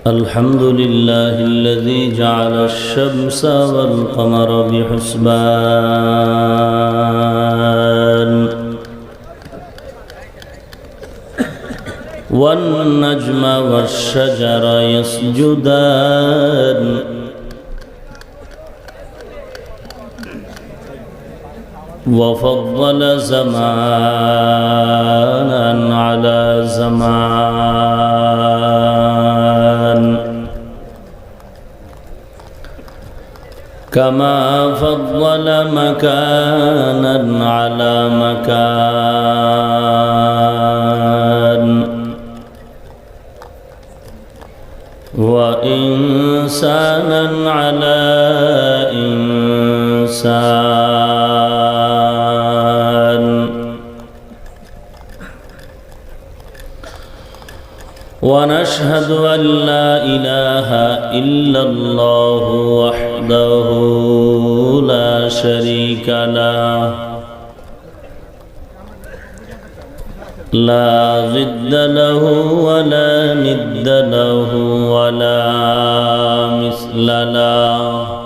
الحمد لله الذي جعل الشمس والقمر بحسبان والنجم والشجر يسجدان وفضل زمانا على زمان كما فضل مكانا على مكان وإنسانا على إنسان ونشهد أن لا إله إلا الله وحده لا شريك له لا ضد له ولا ند له ولا مثل له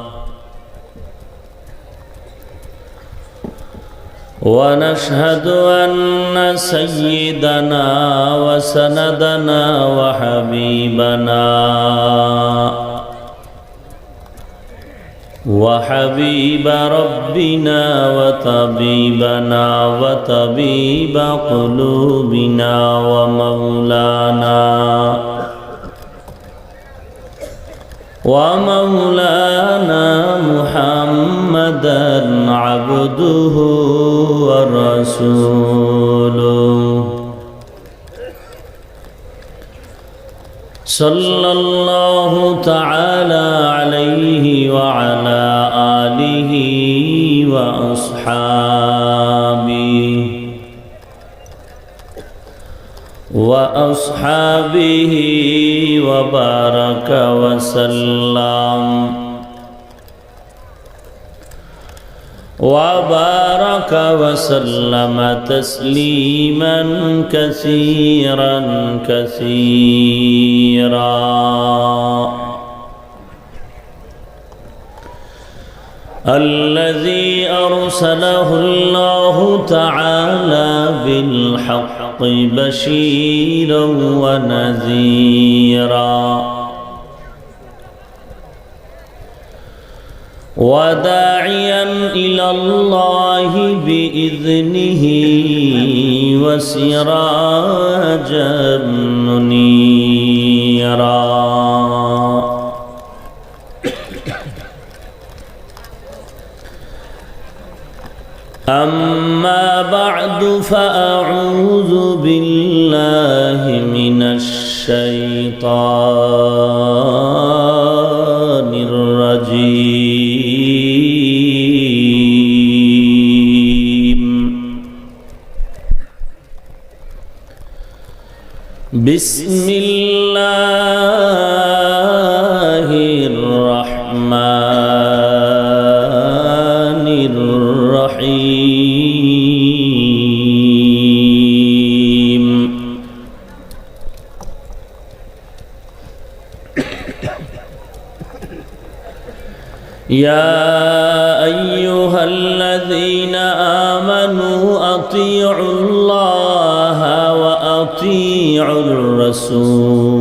ونشهد أن سيدنا وسندنا وحبيب ربنا وطبيبنا وطبيب قلوبنا ومولانا محمدا عبده ورسوله صلى الله تعالى عليه وعلى آله وأصحابه وبارك وسلم تسليما كثيرا الذي أرسله الله تعالى بالحق بشيرا ونذيرا وداعيا إلى الله بإذنه وسراجا منيرا أما بعد فأعوذ بالله من الشيطان الرجيم بسم الله الرحمن الرحيم يا أيها الذين آمنوا أطيعوا الله وأطيعوا الرسول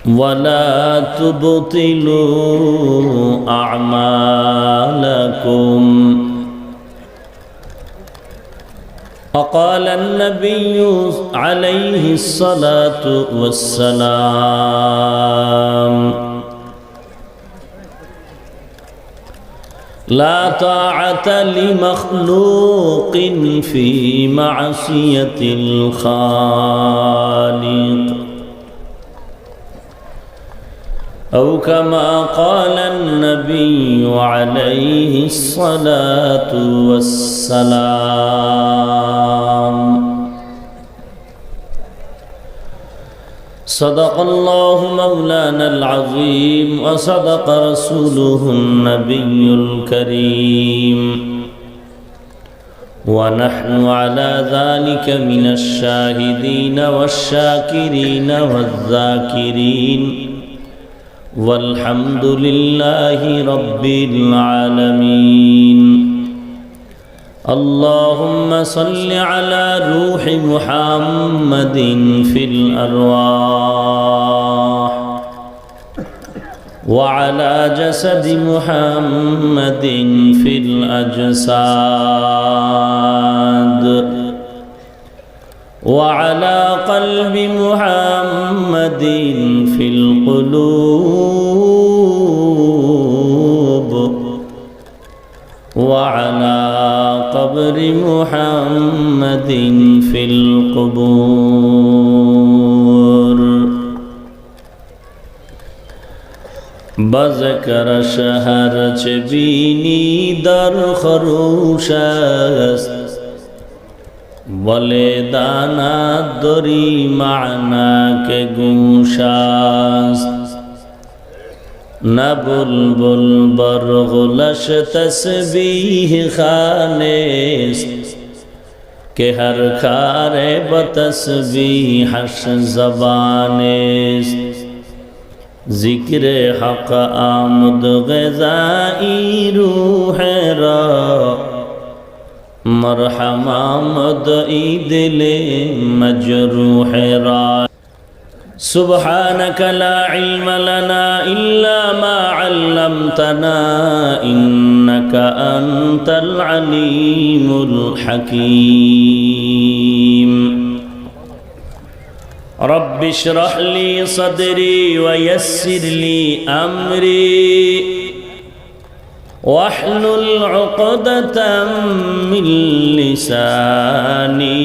ولا تبطلوا أعمالكم وقال النبي عليه الصلاة والسلام لا طاعة لمخلوق في معصية الخالق أو كما قال النبي عليه الصلاة والسلام صدق الله مولانا العظيم وصدق رسوله النبي الكريم ونحن على ذلك من الشاهدين والشاكرين والذاكرين والحمد لله رب العالمين. اللهم صل على روح محمد في الأرواح وعلى جسد محمد في الأجساد وعلى قلب محمد في القلوب وعلى قبر محمد في القبور. بذكر شهر چبینی در خروش است بله دانا دری معنا کے گوش است نہ بلبل برغلش تسبیح خانست کہ ہر کار بتسبیحش زبانست ذکر حق آمد غذائی روح را مرحم آمد ای دل مجروح را. سبحانك لا علم لنا إلا ما علمتنا إنك أنت العليم الحكيم. رب اشرح لي صدري ويسر لي أمري واحلل عقدة من لساني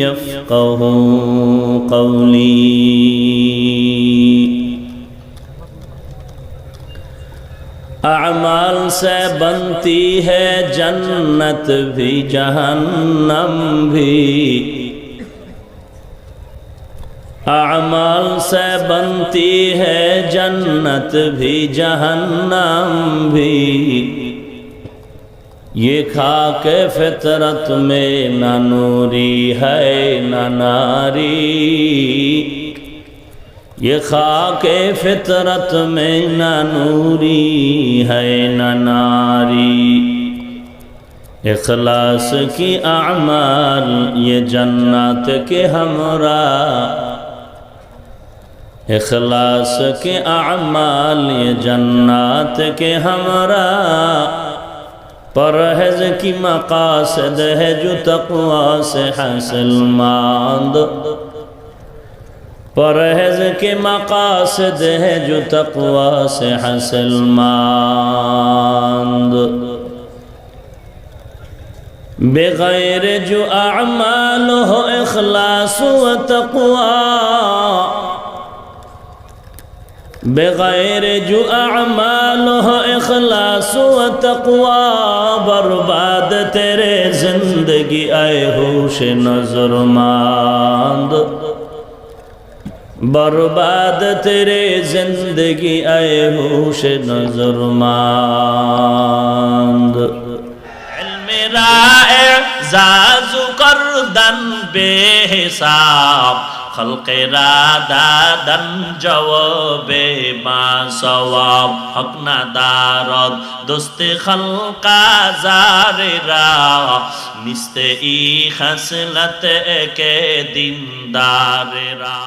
يفقه قولي. اعمال سے بنتی ہے جنت بھی جہنم بھی اعمال سے بنتی ہے جنت بھی جہنم بھی یہ خاک فطرت میں نہ نوری ہے نہ ناری یہ خاک فطرت میں نہ نوری ہے نہ ناری. اخلاص کی اعمال یہ جنت کے ہمراہ اخلاص کے اعمال یہ جنات کے ہمراہ پرہیز کی مقاصد ہے جو تقوی سے حاصل ماند پرہیز کے مقاصد ہے جو تقوی سے حاصل ماند. بغیر جو اعمال ہو اخلاص و تقوی بغیر جو اعمال ہو اخلاص و تقوی برباد تیرے زندگی اے ہوش نظر ماند برباد تیرے زندگی اے ہوش نظر ماند. علم رائع زاز کردن بے حساب خلق را دادن جواب ما ثواب حق ندارد دوست خلق زار را نیست ای خصلت کے دیندار را.